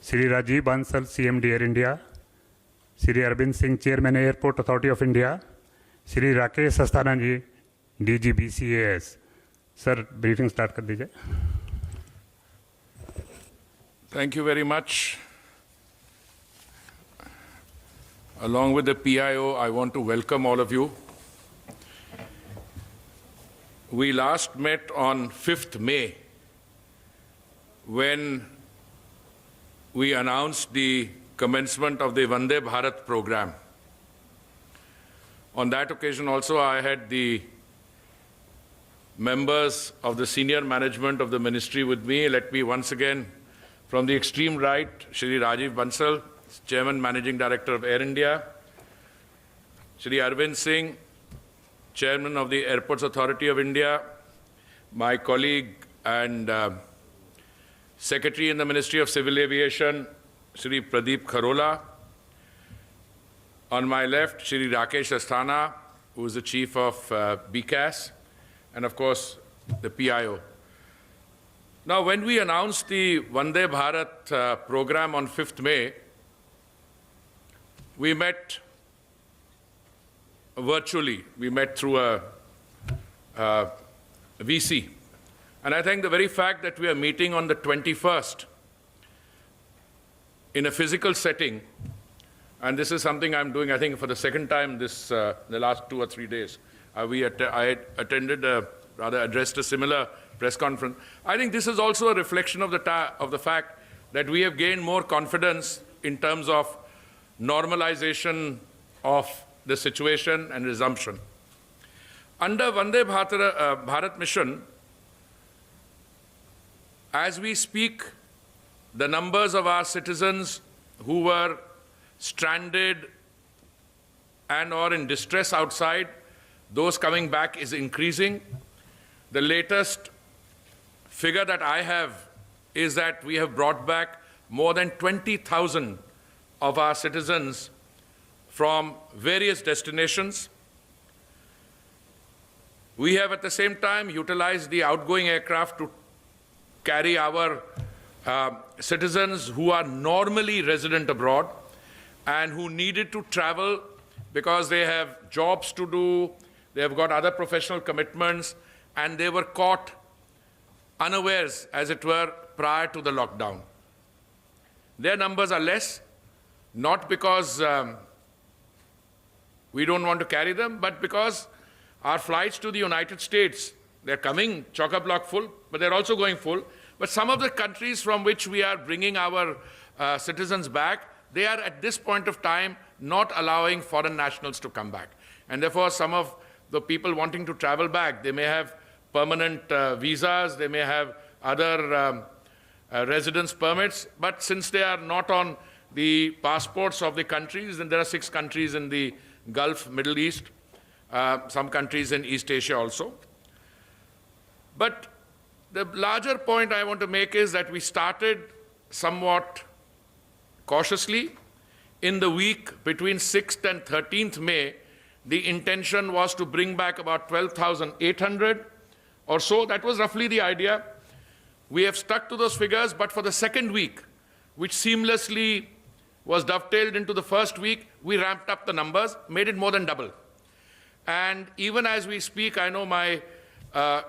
Shri Rajiv Bansal, CMD Air India, Shri Hardeep Singh, Chairman Airport Authority of India, Shri Rakesh Asthana ji, DG BCAS. Sir, briefing start कर दीजिए. Thank you very much. Along with the PIO, I want to welcome all of you. We last met on 5th May when we announced the commencement of the Vande Bharat program. On that occasion also, I had the members of the senior management of the ministry with me. Let me once again, from the extreme right, Shri Rajiv Bansal, Chairman Managing Director of Air India, Shri Hardeep Singh, Chairman of the Airports Authority of India, my colleague and Secretary in the Ministry of Civil Aviation, Shri Pradeep Kharola. On my left, Shri Rakesh Asthana, who is the Chief of BCAS, and of course, the PIO. Now, when we announced the Vande Bharat program on 5th May, we met virtually. We met through a VC. And I think the very fact that we are meeting on the 21st in a physical setting, and this is something I'm doing, I think, for the second time the last 2 or 3 days. I attended, rather addressed a similar press conference. I think this is also a reflection of the fact that we have gained more confidence in terms of normalization of the situation and resumption. Under Vande Bharat Mission, as we speak, the numbers of our citizens who were stranded and or in distress outside, those coming back is increasing. The latest figure that I have is that we have brought back more than 20,000 of our citizens from various destinations. We have at the same time utilized the outgoing aircraft to carry our citizens who are normally resident abroad and who needed to travel because they have jobs to do, they have got other professional commitments, and they were caught unawares, as it were, prior to the lockdown. Their numbers are less, not because we don't want to carry them, but because our flights to the United States, they're coming chock-a-block full, but they're also going full. But some of the countries from which we are bringing our citizens back, they are at this point of time not allowing foreign nationals to come back. And therefore, some of the people wanting to travel back, they may have permanent visas, they may have other residence permits, but since they are not on the passports of the countries, and there are 6 countries in the Gulf, Middle East, some countries in East Asia also. But the larger point I want to make is that we started somewhat cautiously. In the week between 6th and 13th May, the intention was to bring back about 12,800 or so. That was roughly the idea. We have stuck to those figures, but for the second week, which seamlessly was dovetailed into the first week, we ramped up the numbers, made it more than double. And even as we speak, I know my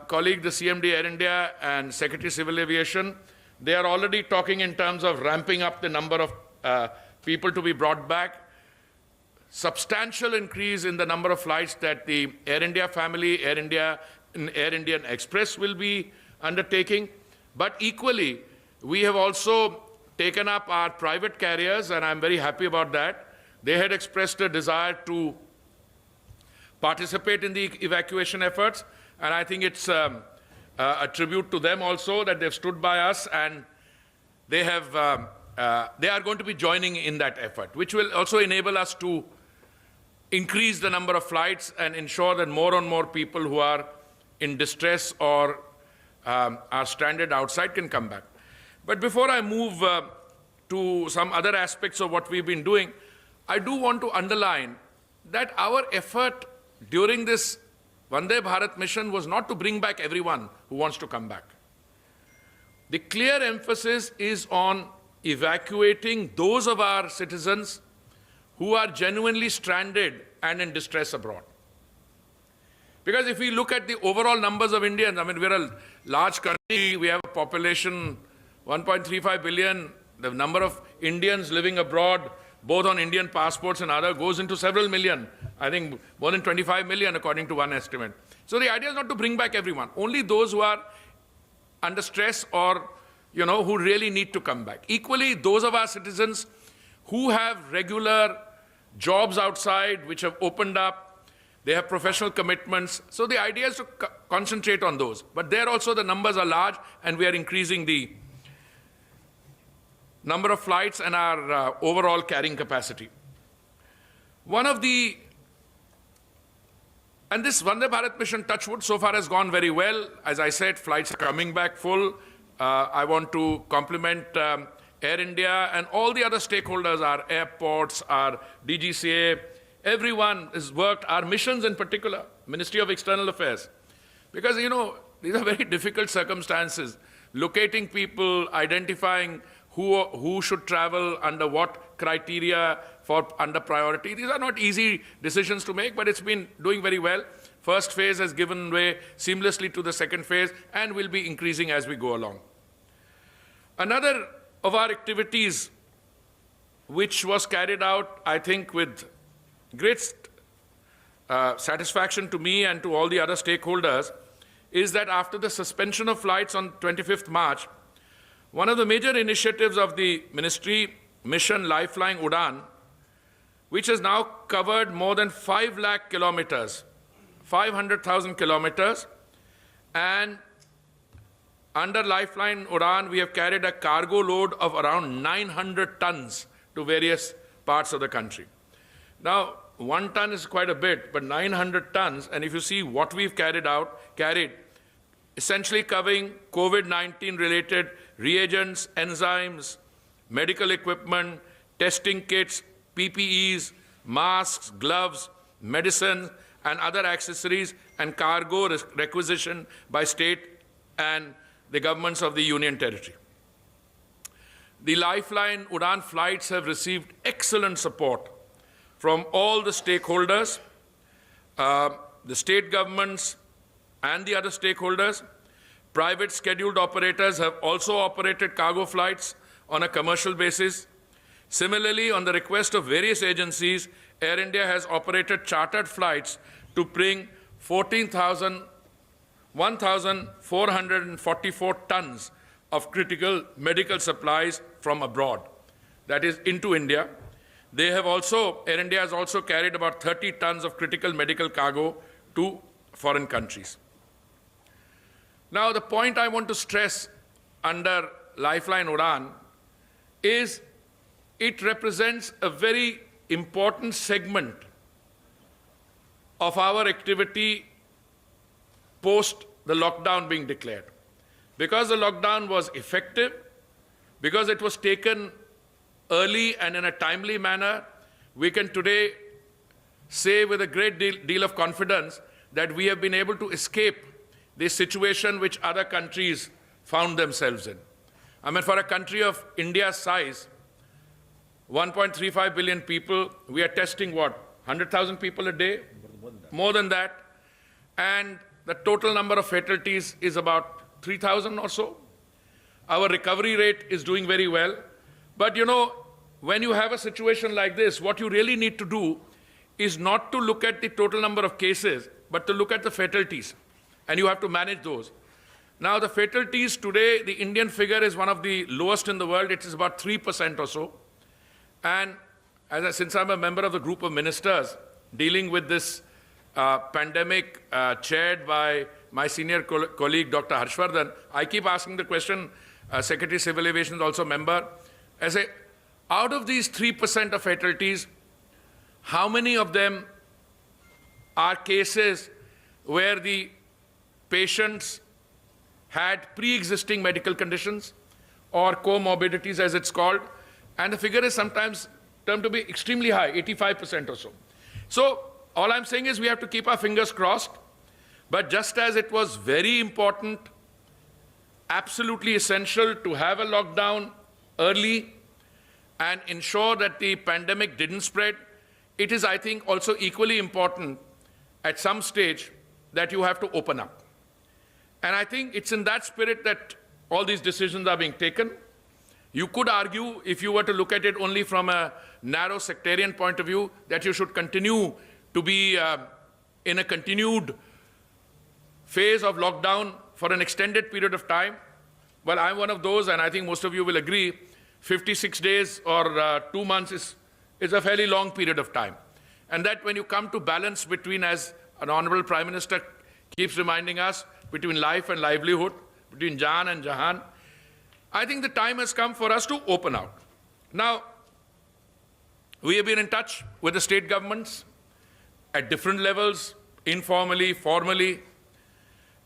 colleague, the CMD Air India and Secretary Civil Aviation, they are already talking in terms of ramping up the number of people to be brought back. Substantial increase in the number of flights that the Air India family, Air India and Air Indian Express will be undertaking. But equally, we have also taken up our private carriers, and I'm very happy about that. They had expressed a desire to participate in the evacuation efforts, and I think it's a tribute to them also that they've stood by us, and they are going to be joining in that effort, which will also enable us to increase the number of flights and ensure that more and more people who are in distress or are stranded outside can come back. But before I move to some other aspects of what we've been doing, I do want to underline that our effort during this Vande Bharat mission was not to bring back everyone who wants to come back. The clear emphasis is on evacuating those of our citizens who are genuinely stranded and in distress abroad. Because if we look at the overall numbers of Indians, I mean, we're a large country, we have a population 1.35 billion, the number of Indians living abroad, both on Indian passports and other, goes into several million. I think more than 25 million according to one estimate. So the idea is not to bring back everyone, only those who are under stress or, who really need to come back. Equally, those of our citizens who have regular jobs outside, which have opened up, they have professional commitments. So the idea is to concentrate on those. But there also the numbers are large, and we are increasing the number of flights and our overall carrying capacity. And this Vande Bharat Mission, touchwood, so far has gone very well. As I said, flights are coming back full. I want to compliment Air India and all the other stakeholders, our airports, our DGCA, everyone has worked, our missions in particular, Ministry of External Affairs. Because, these are very difficult circumstances. Locating people, identifying who should travel, under what criteria for under priority. These are not easy decisions to make, but it's been doing very well. First phase has given way seamlessly to the second phase and will be increasing as we go along. Another of our activities, which was carried out, I think, with great satisfaction to me and to all the other stakeholders, is that after the suspension of flights on 25th March, one of the major initiatives of the ministry, Mission Lifeline Udan, which has now covered more than 5 lakh kilometers, 500,000 kilometers, and under Lifeline Udan, we have carried a cargo load of around 900 tons to various parts of the country. Now, 1 ton is quite a bit, but 900 tons, and if you see what we've carried, essentially covering COVID-19 related reagents, enzymes, medical equipment, testing kits, PPEs, masks, gloves, medicine, and other accessories, and cargo requisition by state and the governments of the Union Territory. The Lifeline Udan flights have received excellent support from all the stakeholders, the state governments and the other stakeholders. Private scheduled operators have also operated cargo flights on a commercial basis. Similarly, on the request of various agencies, Air India has operated chartered flights to bring 1,444 tons of critical medical supplies from abroad, that is into India. Air India has also carried about 30 tons of critical medical cargo to foreign countries. Now, the point I want to stress under Lifeline Udan is it represents a very important segment of our activity post the lockdown being declared. Because the lockdown was effective, because it was taken early and in a timely manner, we can today say with a great deal of confidence that we have been able to escape the situation which other countries found themselves in. I mean, for a country of India's size, 1.35 billion people, we are testing what, 100,000 people a day? More than that. And the total number of fatalities is about 3,000 or so. Our recovery rate is doing very well. But when you have a situation like this, what you really need to do is not to look at the total number of cases, but to look at the fatalities. And you have to manage those. Now, the fatalities today, the Indian figure is one of the lowest in the world. It is about 3% or so. And since I'm a member of the group of ministers dealing with this pandemic chaired by my senior colleague, Dr. Harshvardhan, I keep asking the question, Secretary of Civil Aviation is also a member. I say, out of these 3% of fatalities, how many of them are cases where the patients had pre-existing medical conditions or comorbidities, as it's called, and the figure is sometimes termed to be extremely high, 85% or so. So all I'm saying is we have to keep our fingers crossed, but just as it was very important, absolutely essential to have a lockdown early and ensure that the pandemic didn't spread, it is, I think, also equally important at some stage that you have to open up. And I think it's in that spirit that all these decisions are being taken. You could argue, if you were to look at it only from a narrow sectarian point of view, that you should continue to be in a continued phase of lockdown for an extended period of time. Well, I'm one of those, and I think most of you will agree, 56 days or 2 months is a fairly long period of time. And that when you come to balance between, as an Honorable Prime Minister keeps reminding us, between life and livelihood, between Jaan and Jahan, I think the time has come for us to open out. Now, we have been in touch with the state governments at different levels, informally, formally,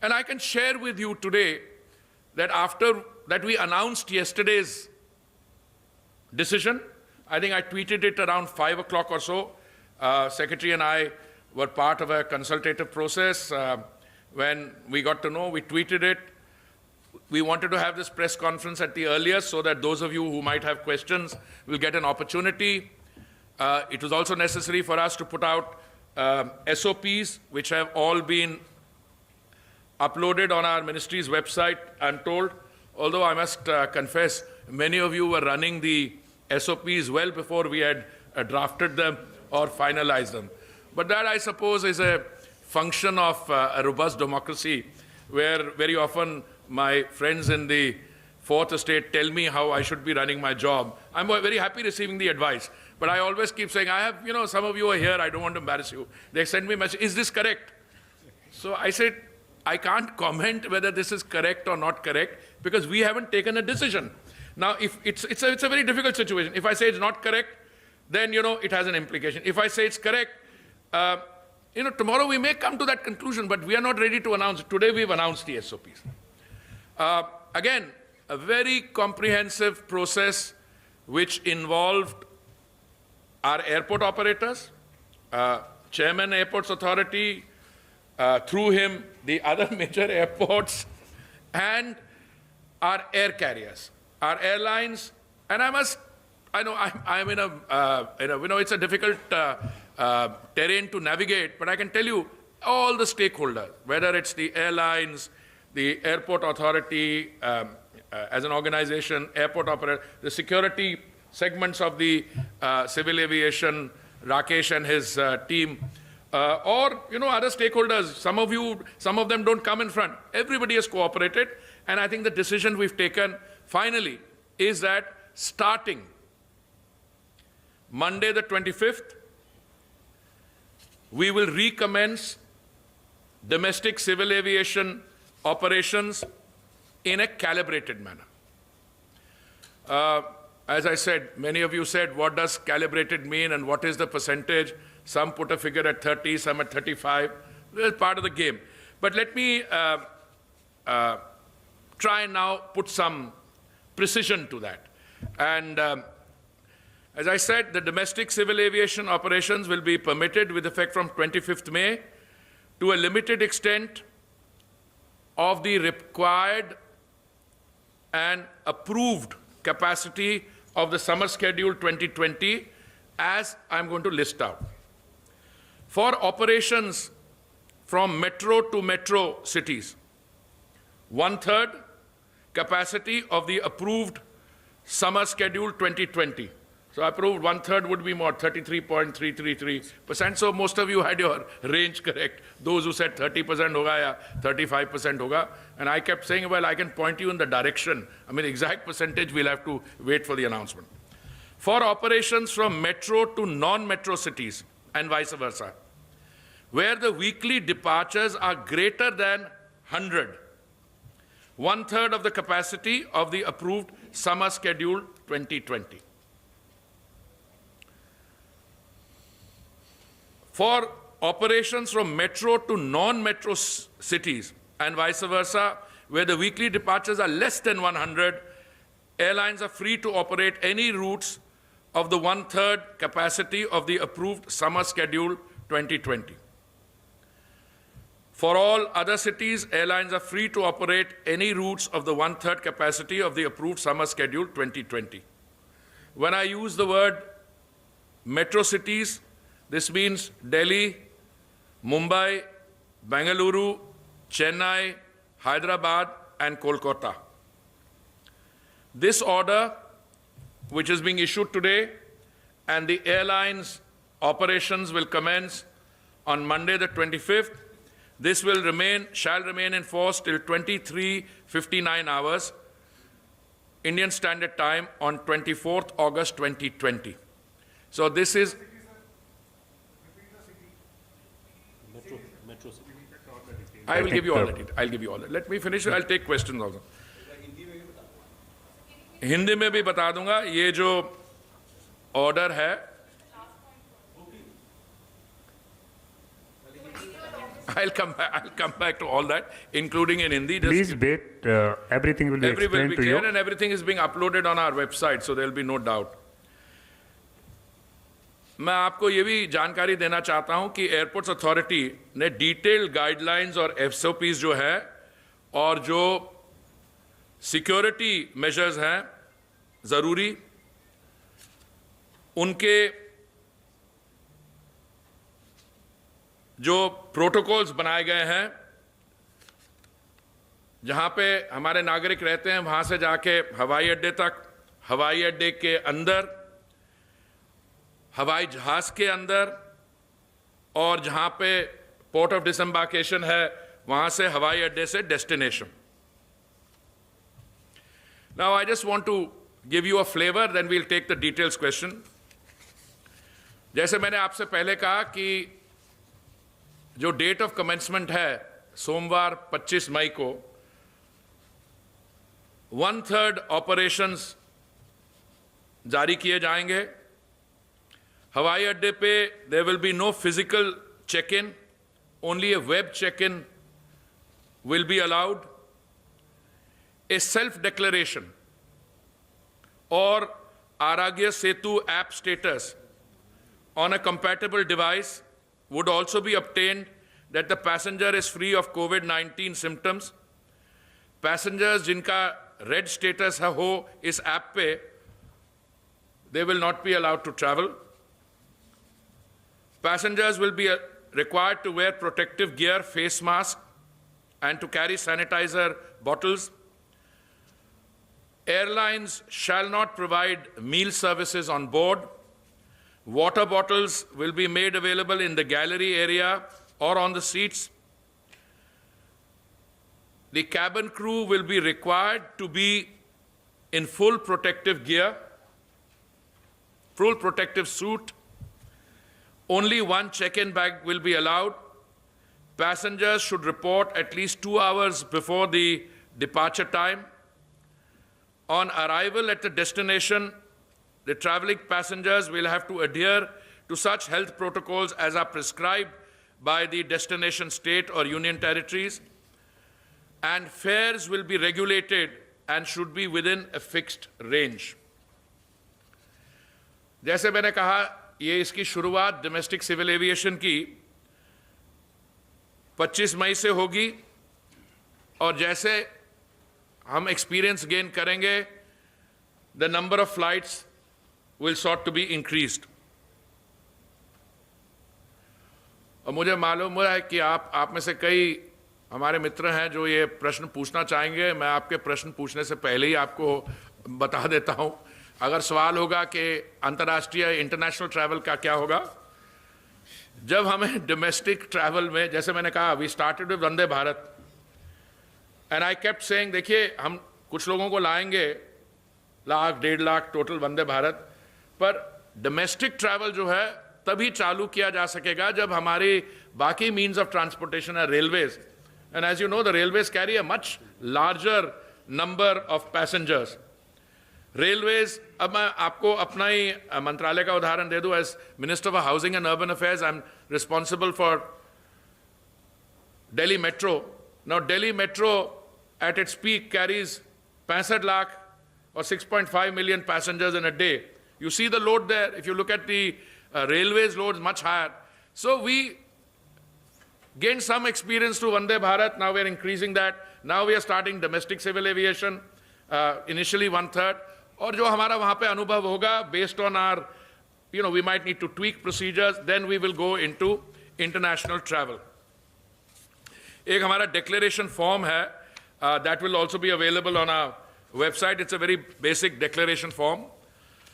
and I can share with you today that after that we announced yesterday's decision, I think I tweeted it around 5 o'clock or so. Secretary and I were part of a consultative process. When we got to know, we tweeted it. We wanted to have this press conference at the earliest so that those of you who might have questions will get an opportunity. It was also necessary for us to put out SOPs, which have all been uploaded on our ministry's website, I'm told. Although I must confess, many of you were running the SOPs well before we had drafted them or finalized them. But that, I suppose, is a function of a robust democracy, where very often my friends in the fourth estate tell me how I should be running my job. I'm very happy receiving the advice, but I always keep saying, I have, some of you are here, I don't want to embarrass you. They send me a message, is this correct? So I said, I can't comment whether this is correct or not correct, because we haven't taken a decision. Now, if it's a very difficult situation. If I say it's not correct, then, it has an implication. If I say it's correct, tomorrow we may come to that conclusion, but we are not ready to announce it. Today we've announced the SOPs. Again, a very comprehensive process which involved our airport operators, Chairman Airports Authority, through him, the other major airports, and our air carriers, our airlines. And I know I'm in it's a difficult terrain to navigate, but I can tell you all the stakeholders, whether it's the airlines, the airport authority, as an organization, airport operator, the security segments of the civil aviation, Rakesh and his team, or other stakeholders. Some of them don't come in front. Everybody has cooperated, and I think the decision we've taken finally is that starting Monday the 25th, we will recommence domestic civil aviation operations in a calibrated manner. As I said, many of you said, what does calibrated mean and what is the percentage? Some put a figure at 30, some at 35. That's part of the game. But let me try and now put some precision to that. And as I said, the domestic civil aviation operations will be permitted with effect from 25th May to a limited extent of the required and approved capacity of the summer schedule 2020, as I'm going to list out. For operations from metro to metro cities, 1/3 capacity of the approved summer schedule 2020. So approved 1/3 would be more, 33.333%. So most of you had your range correct. Those who said 30% hoga ya 35% hoga. And I kept saying, well, I can point you in the direction. I mean, exact percentage, we'll have to wait for the announcement. For operations from metro to non-metro cities and vice versa, where the weekly departures are greater than 100, 1/3 of the capacity of the approved summer schedule 2020. For operations from metro to non-metro cities and vice versa, where the weekly departures are less than 100, airlines are free to operate any routes of the 1/3 capacity of the approved summer schedule 2020. For all other cities, airlines are free to operate any routes of the one-third capacity of the approved summer schedule 2020. When I use the word metro cities, this means Delhi, Mumbai, Bengaluru, Chennai, Hyderabad, and Kolkata. This order, which is being issued today, and the airlines' operations will commence on Monday the 25th. This shall remain in force till 23:59 hours, Indian Standard Time, on 24th August 2020. So this is I will give you all that. I'll give you all that. Let me finish. I'll take questions also. Hindi में भी बता दूंगा ये जो order है I'll come back to all that, including in Hindi. Please wait. Everything will be explained to you. And everything is being uploaded on our website, so there will be no doubt. मैं आपको ये भी जानकारी देना चाहता हूं कि airports authority ने डिटेल्ड गाइडलाइंस और एसओपीज जो है और जो सिक्योरिटी मेजर्स हैं जरूरी उनके जो प्रोटोकॉल्स बनाए गए हैं जहां पे हमारे नागरिक रहते हैं वहां से जाके हवाई अड्डे तक, हवाई अड्डे के अंदर, हवाई जहाज के अंदर और जहां पे पोर्ट ऑफ डिसएम्बार्केशन है वहां से हवाई अड्डे से destination. Now I just want to give you a flavor, then we'll take the details question. जैसे मैंने आपसे पहले कहा कि जो डेट ऑफ कमेंसमेंट है सोमवार 25 मई को 1/3 ऑपरेशंस जारी किए जाएंगे. हवाई अड्डे पे there will be no physical check in, only a web check in will be allowed. A self declaration और Aarogya Setu app status on a compatible device would also be obtained that the passenger is free of COVID-19 symptoms. Passengers जिनका red status हो इस app पे, they will not be allowed to travel. Passengers will be required to wear protective gear, face mask, and to carry sanitizer bottles. Airlines shall not provide meal services on board. Water bottles will be made available in the gallery area or on the seats. The cabin crew will be required to be in full protective gear, full protective suit. Only one check-in bag will be allowed. Passengers should report at least 2 hours before the departure time. On arrival at the destination, the traveling passengers will have to adhere to such health protocols as are prescribed by the destination state or union territories, and fares will be regulated and should be within a fixed range. जैसे मैंने कहा, ये इसकी शुरुआत domestic civil aviation की 25 मई से होगी और जैसे हम एक्सपीरियंस गेन करेंगे, the number of flights will sought to be increased. और मुझे मालूम है कि आप में से कई हमारे मित्र हैं जो ये प्रश्न पूछना चाहेंगे. मैं आपके प्रश्न पूछने से पहले ही आपको बता देता हूं. अगर सवाल होगा कि अंतर्राष्ट्रीय इंटरनेशनल ट्रैवल का क्या होगा, जब हमें डोमेस्टिक ट्रैवल में, जैसे मैंने कहा, we started with Vande Bharat and I kept saying, देखिए हम कुछ लोगों को लाएंगे, 1,00,000 1.5 लाख टोटल वंदे भारत, पर डोमेस्टिक ट्रैवल जो है तभी चालू किया जा सकेगा जब हमारी बाकी मीन्स ऑफ ट्रांसपोर्टेशन है railways. And as you know, the railways carry a much larger number of passengers. Railways, अब मैं आपको अपना ही मंत्रालय का उदाहरण दे दूं. As minister of housing and urban affairs, I am responsible for Delhi metro. Now Delhi metro at its peak carries 65 lakh or 6.5 million passengers in a day. You see the load there. If you look at the railways loads, much higher. So gained some experience through Vande Bharat. Now we're increasing that. Now we are starting domestic civil aviation, initially 1/3. और जो हमारा वहाँ पे अनुभव होगा, based on our, we might need to tweak procedures, then we will go into international travel. एक हमारा declaration form है, that will also be available on our website. It's a very basic declaration form.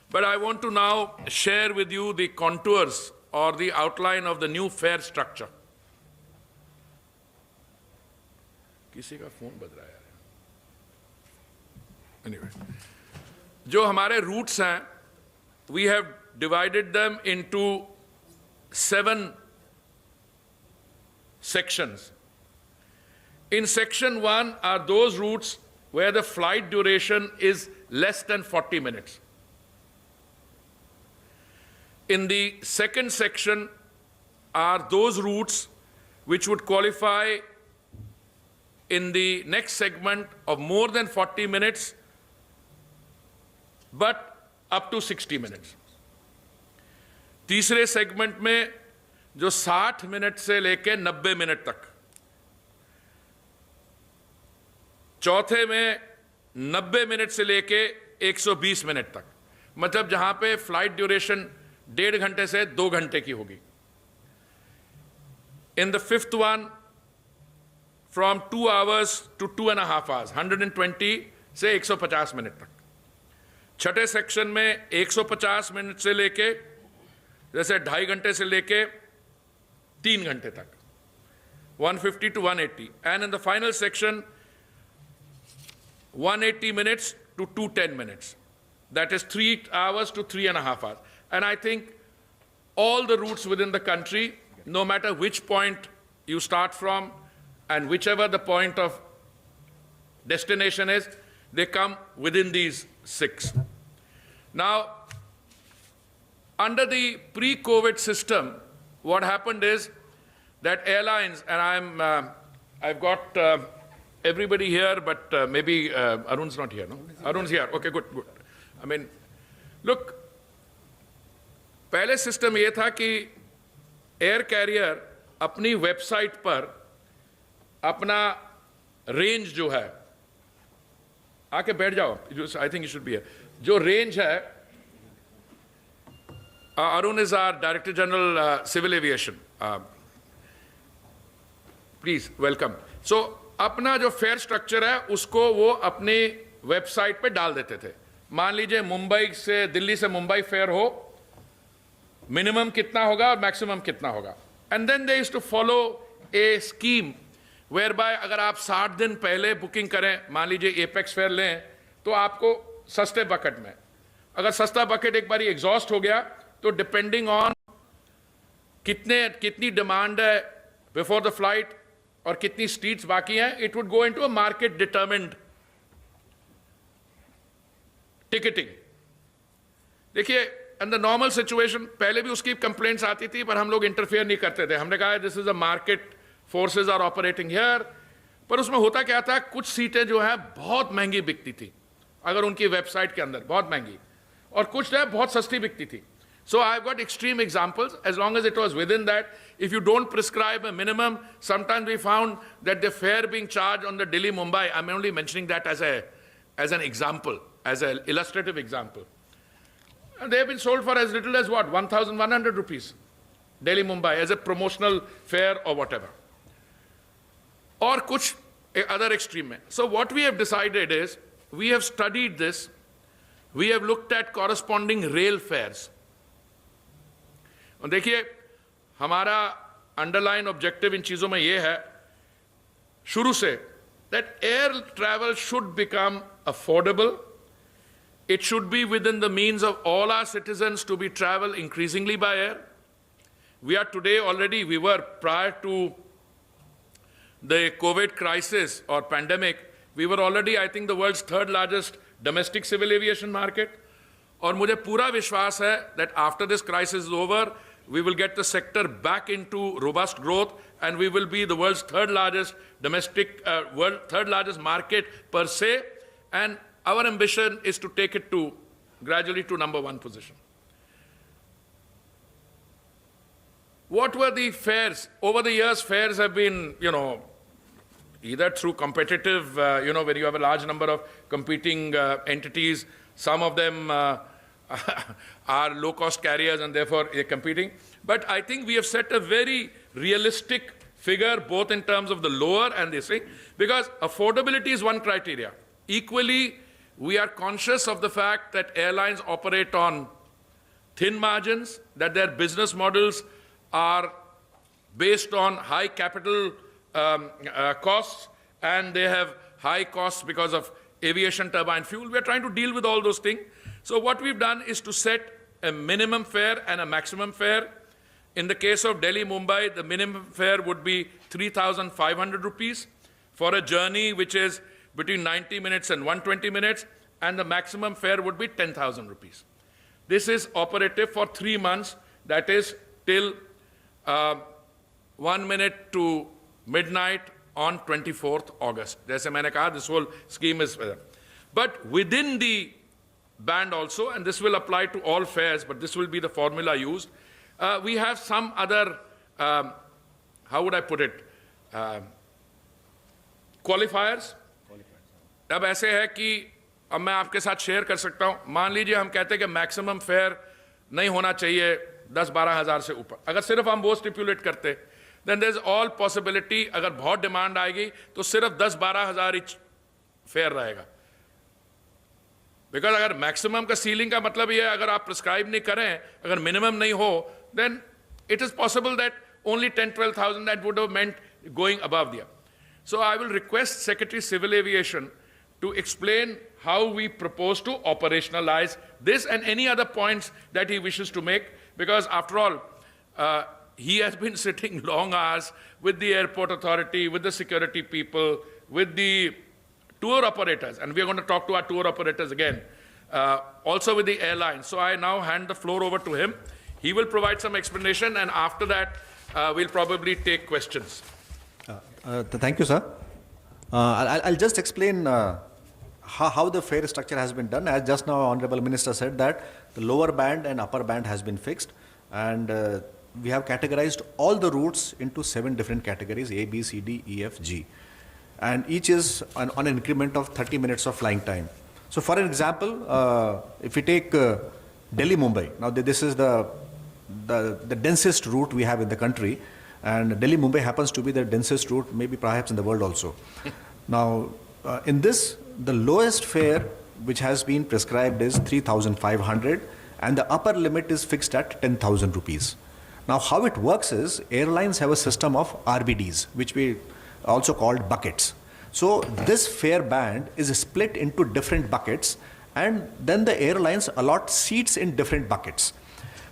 But I want to now share with you the contours or the outline of the new fare structure. किसी का phone बज रहा है यार. Anyway, जो हमारे routes हैं, we have divided them into 7 sections. In section 1 are those routes where the flight duration is less than 40 minutes. In the second section are those routes which would qualify in the next segment of more than 40 minutes, but up to 60 minutes. तीसरे segment में जो 60 minute से लेके 90 minute तक, चौथे में 90 minute से लेके 120 मिनट तक, मतलब जहां पे फ्लाइट ड्यूरेशन 1.5 घंटे से 2 घंटे की होगी. In the fifth one, from 2 hours to 2.5 hours, 120 से 150 मिनट तक. छठे सेक्शन में 150 मिनट से लेके, जैसे 2.5 घंटे से लेके 3 घंटे तक, 150 to 180. And in the final section, 180 minutes to 210 minutes. That is 3 hours to 3.5 hours. And I think all the routes within the country, no matter which point you start from and whichever the point of destination is, they come within these 6. Now, under the pre-COVID system, what happened is that airlines, and I've got everybody here, but maybe Arun's not here, no? Arun's here. Okay, good. I mean, look, पहले system ये था कि air career अपनी website पर अपना range जो है, आके बैठ जाओ, I think you should be here, जो रेंज है, Arun is our director general civil aviation, please welcome. So अपना जो फेयर स्ट्रक्चर है उसको वो अपनी वेबसाइट पे डाल देते थे. मान लीजिए मुंबई से, दिल्ली से मुंबई फेयर हो, मिनिमम कितना होगा और मैक्सिमम कितना होगा. And then they used to follow a scheme whereby अगर आप 60 दिन पहले बुकिंग करें, मान लीजिए एपेक्स फेयर लें, तो आपको सस्ते बकेट में, अगर सस्ता बकेट एक बारी एग्जॉस्ट हो गया तो डिपेंडिंग ऑन कितनी डिमांड है बिफोर द फ्लाइट और कितनी सीट्स बाकी हैं, it would go into a market determined ticketing. देखिए, इन द नॉर्मल सिचुएशन पहले भी उसकी कंप्लेंट्स आती थी, पर हम लोग इंटरफेयर नहीं करते थे. हमने कहा this is a market, forces are operating here. पर उसमें होता क्या था, कुछ सीटें जो है बहुत महंगी बिकती थी अगर उनकी वेबसाइट के अंदर, बहुत महंगी, और कुछ जो है बहुत सस्ती बिकती थी. So I've got extreme examples. As long as it was within that, if you don't prescribe a minimum, sometimes we found that the fare being charged on the Delhi-Mumbai, I'm only mentioning that as an example, as an illustrative example. And they have been sold for as little as what, 1,100 rupees, Delhi-Mumbai, as a promotional fare or whatever. Or kuch other extreme mein. So what we have decided is, we have studied this, we have looked at corresponding rail fares. और देखिए, हमारा underline objective इन चीजों में यह है शुरू से, that air travel should become affordable. It should be within the means of all our citizens to be travel increasingly by air. We are today already, we were prior to the COVID crisis or pandemic, we were already, I think, the world's 3rd largest domestic civil aviation market. और मुझे पूरा विश्वास है that after this crisis is over, we will get the sector back into robust growth and we will be the world's 3rd largest domestic, 3rd largest market per se, and our ambition is to take it to gradually to number 1 position. what were the fares? Over the years, fares have been, either through competitive, where you have a large number of competing entities. Some of them are low-cost carriers and therefore they're competing. But I think we have set a very realistic figure, both in terms of the lower and this thing, because affordability is one criteria. Equally, we are conscious of the fact that airlines operate on thin margins, that their business models are based on high capital costs, and they have high costs because of aviation turbine fuel. We are trying to deal with all those things. So what we've done is to set a minimum fare and a maximum fare. In the case of Delhi-Mumbai, the minimum fare would be 3,500 rupees for a journey which is between 90 minutes and 120 minutes, and the maximum fare would be 10,000 rupees. This is operative for 3 months, that is till 1 minute to midnight on 24th August. Jaise maine kaha, this whole scheme is there. But within the band also, and this will apply to all fares, but this will be the formula used, we have some other, how would I put it, qualifiers. अब ऐसे है कि अब मैं आपके साथ share कर सकता हूं, मान लीजिए हम कहते हैं कि मैक्सिमम फेयर नहीं होना चाहिए 10-12 हज़ार से ऊपर. अगर सिर्फ हम वो स्टिपुलेट करते, then there's all possibility, अगर बहुत डिमांड आएगी तो सिर्फ 10-12 हज़ार ही फेयर रहेगा. बिकॉज अगर मैक्सिमम का सीलिंग का मतलब ये है, अगर आप प्रिस्क्राइब नहीं करें, अगर मिनिमम नहीं हो, then it is possible that only 10-12,000 that would have meant going above there. So I will request Secretary Civil Aviation to explain how we propose to operationalize this and any other points that he wishes to make, because after all, he has been sitting long hours with the airport authority, with the security people, with the tour operators, and we are going to talk to our tour operators again, also with the airlines. So I now hand the floor over to him. He will provide some explanation, and after that, we'll probably take questions. Thank you, sir. I'll just explain how the fare structure has been done. As just now Honorable Minister said that the lower band and upper band has been fixed, and we have categorized all the routes into 7 different categories: A, B, C, D, E, F, G. And each is on an increment of 30 minutes of flying time. So for an example, if we take Delhi-Mumbai, now this is the densest route we have in the country, and Delhi-Mumbai happens to be the densest route maybe perhaps in the world also. Now in this, the lowest fare which has been prescribed is 3,500, and the upper limit is fixed at 10,000 rupees. Now how it works is, airlines have a system of RBDs, which we also called buckets. So this fare band is split into different buckets, and then the airlines allot seats in different buckets.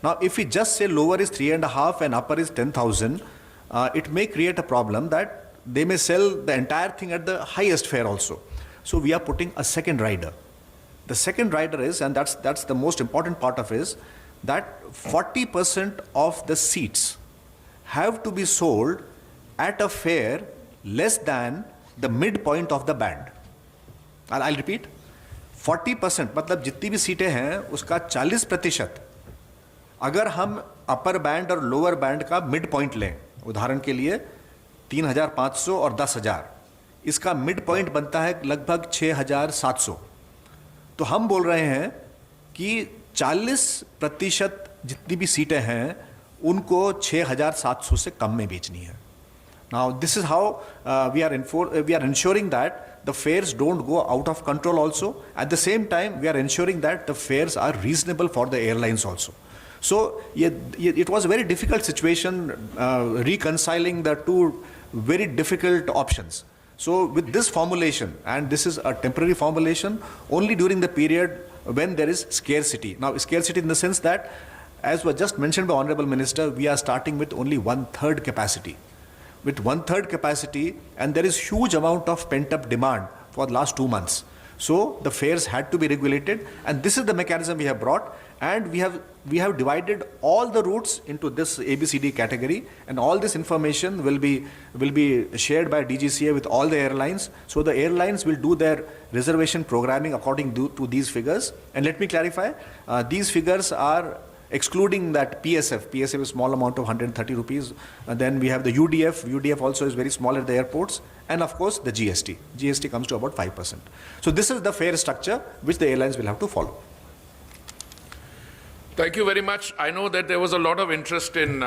Now if we just say lower is 3.5 and upper is 10,000, it may create a problem that they may sell the entire thing at the highest fare also. So we are putting a second rider. The second rider is, and that's the most important part of is, that 40% of the seats have to be sold at a fare less than the midpoint of the band. I'll repeat, 40%, मतलब जितनी भी सीटें हैं उसका 40% अगर हम upper band और lower band का मिड पॉइंट लें, उदाहरण के लिए 3,500 और 10,000, इसका मिड पॉइंट बनता है लगभग 6,700. तो हम बोल रहे हैं कि 40% जितनी भी सीटें हैं उनको 6,700 से कम में बेचनी है. Now this is how we are ensuring that the fares don't go out of control also. At the same time, we are ensuring that the fares are reasonable for the airlines also. So it was a very difficult situation reconciling the two very difficult options. So with this formulation, and this is a temporary formulation only during the period when there is scarcity. Now scarcity in the sense that, as was just mentioned by Honorable Minister, we are starting with only 1/3 capacity. With 1/3 capacity, and there is huge amount of pent-up demand for the last 2 months. So the fares had to be regulated, and this is the mechanism we have brought, and we have divided all the routes into this ABCD category, and all this information will be shared by DGCA with all the airlines. So the airlines will do their reservation programming according to these figures. And let me clarify, these figures are excluding that PSF. PSF is small amount of 130 rupees. And then we have the UDF. UDF also is very small at the airports. And of course, the GST. GST comes to about 5%. So this is the fare structure which the airlines will have to follow. Thank you very much. I know that there was a lot of interest in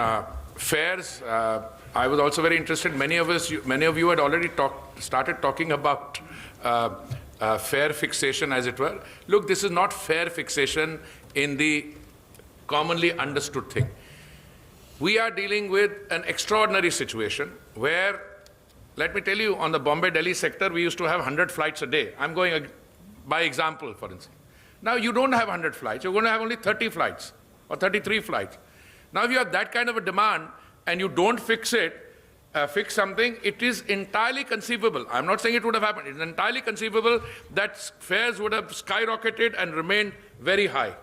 fares. I was also very interested. Many of you had already started talking about fare fixation, as it were. Look, this is not fare fixation in the commonly understood thing. We are dealing with an extraordinary situation where, let me tell you, on the Bombay-Delhi sector, we used to have 100 flights a day. I'm going by example, for instance. Now you don't have 100 flights. You're going to have only 30 flights or 33 flights. Now if you have that kind of a demand and you don't fix something, it is entirely conceivable. I'm not saying it would have happened. It's entirely conceivable that fares would have skyrocketed and remained very high.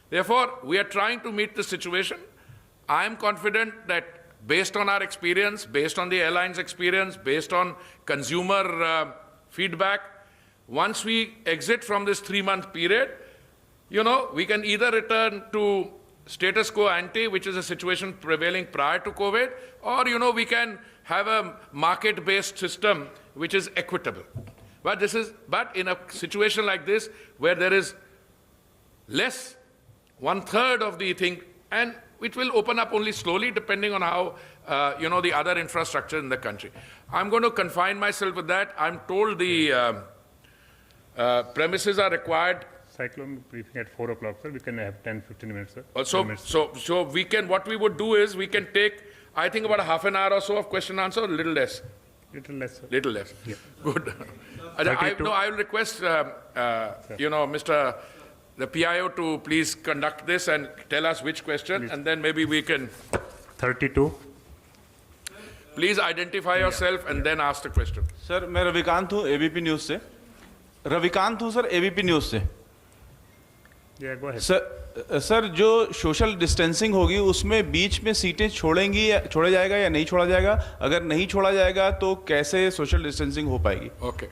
Therefore, we are trying to meet the situation. I am confident that based on our experience, based on the airline's experience, based on consumer feedback, once we exit from this 3-month period, we can either return to status quo ante, which is a situation prevailing prior to COVID, or, we can have a market-based system which is equitable. But in a situation like this, where there is less, 1/3 of the thing, and it will open up only slowly depending on how, the other infrastructure in the country. I'm going to confine myself with that. I'm told the premises are required. Cyclone briefing at 4 o'clock, sir. We can have 10-15 minutes, sir. So we can, what we would do is we can take, I think, about a half an hour or so of question answer, a little less. Little less, sir. Little less. Yeah. Good. I will request, the PIO to please conduct this and tell us which question, Please. and then maybe we can. 32. Please identify yourself and then ask the question. Sir मैं रविकांत हूँ ABP news से sir ABP news से Yeah, go ahead. Sir जो social distancing होगी उसमें बीच में सीटें छोड़ा जाएगा या नहीं छोड़ा जाएगा अगर नहीं छोड़ा जाएगा तो कैसे सोशल डिस्टेंसिंग हो पाएगी Okay.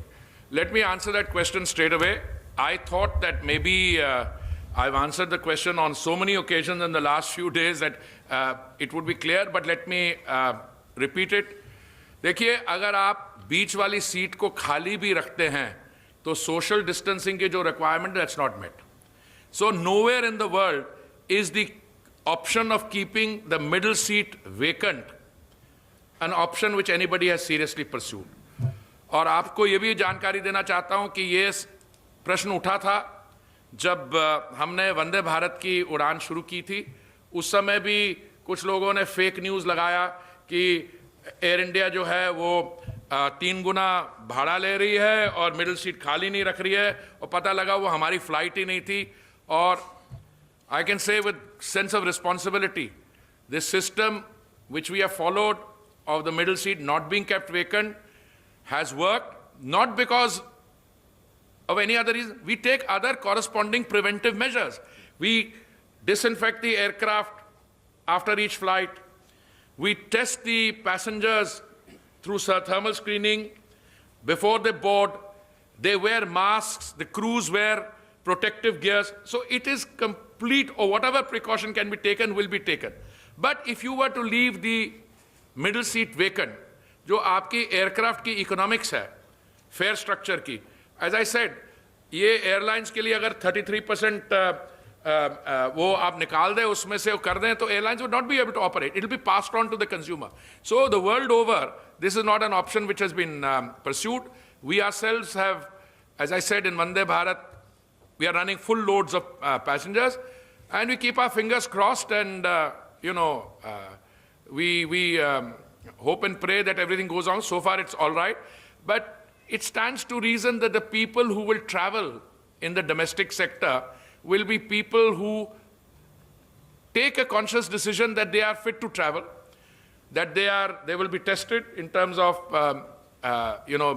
Let me answer that question straight away. I thought that maybe I've answered the question on so many occasions in the last few days that it would be clear, but let me repeat it. देखिए, अगर आप बीच वाली seat को खाली भी रखते हैं तो social distancing के जो requirement, that's not met. So nowhere in the world is the option of keeping the middle seat vacant an option which anybody has seriously pursued. और आपको ये भी जानकारी देना चाहता हूं कि ये प्रश्न उठा था जब हमने वंदे भारत की उड़ान शुरू की थी. उस समय भी कुछ लोगों ने फेक न्यूज़ लगाया कि एयर इंडिया जो है वो 3 गुना भाड़ा ले रही है और मिडिल सीट खाली नहीं रख रही है, और पता लगा वो हमारी फ्लाइट ही नहीं थी. और I can say with sense of responsibility, this system which we have followed of the middle seat not being kept vacant has worked, not because of any other reason. We take other corresponding preventive measures. We disinfect the aircraft after each flight. We test the passengers through thermal screening before they board. They wear masks. The crews wear protective gears. So it is complete, or whatever precaution can be taken will be taken. But if you were to leave the middle seat vacant, जो आपकी aircraft की economics है, fair structure की, as I said, ये airlines के लिए अगर 33% वो आप निकाल दें, उसमें से कर दें, तो airlines would not be able to operate. It will be passed on to the consumer. So the world over, this is not an option which has been pursued. We ourselves have, as I said, in Vande Bharat, we are running full loads of passengers, and we keep our fingers crossed, and we hope and pray that everything goes on. So far, it's all right. But it stands to reason that the people who will travel in the domestic sector will be people who take a conscious decision that they are fit to travel, that they will be tested in terms of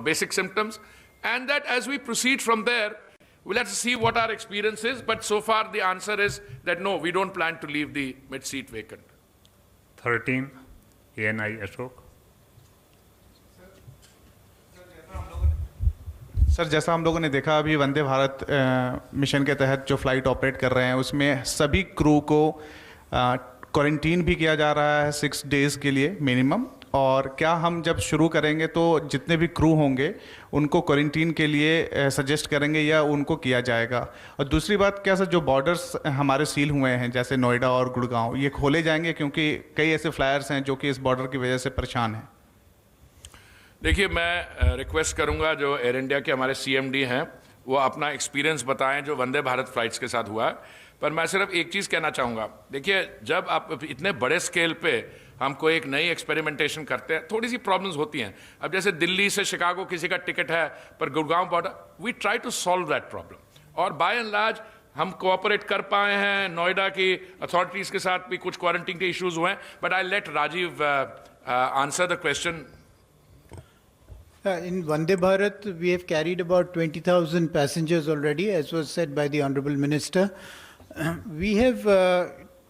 basic symptoms, and that as we proceed from there, we'll have to see what our experience is. But so far, the answer is that no, we don't plan to leave the mid-seat vacant. 13, ANI Ashok. Sir जैसा हम लोगों ने देखा अभी Vande Bharat mission के तहत जो flight operate कर रहे हैं उसमें सभी क्रू को क्वारंटीन भी किया जा रहा है 6 डेज़ के लिए मिनिमम। और क्या हम जब शुरू करेंगे तो जितने भी क्रू होंगे उनको क्वारंटीन के लिए सजेस्ट करेंगे या उनको किया जाएगा? और दूसरी बात, क्या सर जो बॉर्डर्स हमारे सील हुए हैं जैसे नोएडा और गुड़गांव, ये खोले जाएंगे क्योंकि कई ऐसे फ्लायर्स हैं जो कि इस बॉर्डर की वजह से परेशान हैं? देखिए, मैं रिक्वेस्ट करूंगा जो एयर इंडिया के हमारे CMD हैं वो अपना एक्सपीरियंस बताएं जो वंदे भारत फ्लाइट्स के साथ हुआ है। पर मैं सिर्फ एक चीज़ कहना चाहूँगा, देखिए जब आप इतने बड़े स्केल पे हमको एक नई एक्सपेरिमेंटेशन करते हैं थोड़ी सी प्रॉब्लम्स होती हैं। अब जैसे दिल्ली से शिकागो किसी का टिकट है पर Gurgaon border, we try to solve that problem और बाय एंड लार्ज हम कोऑपरेट कर पाए हैं। नोएडा की अथॉरिटीज़ के साथ भी कुछ क्वारंटीन के इश्यूज हुए हैं, but I let Rajiv answer the question. In Vande Bharat, we have carried about 20,000 passengers already, as was said by the Honorable Minister. We have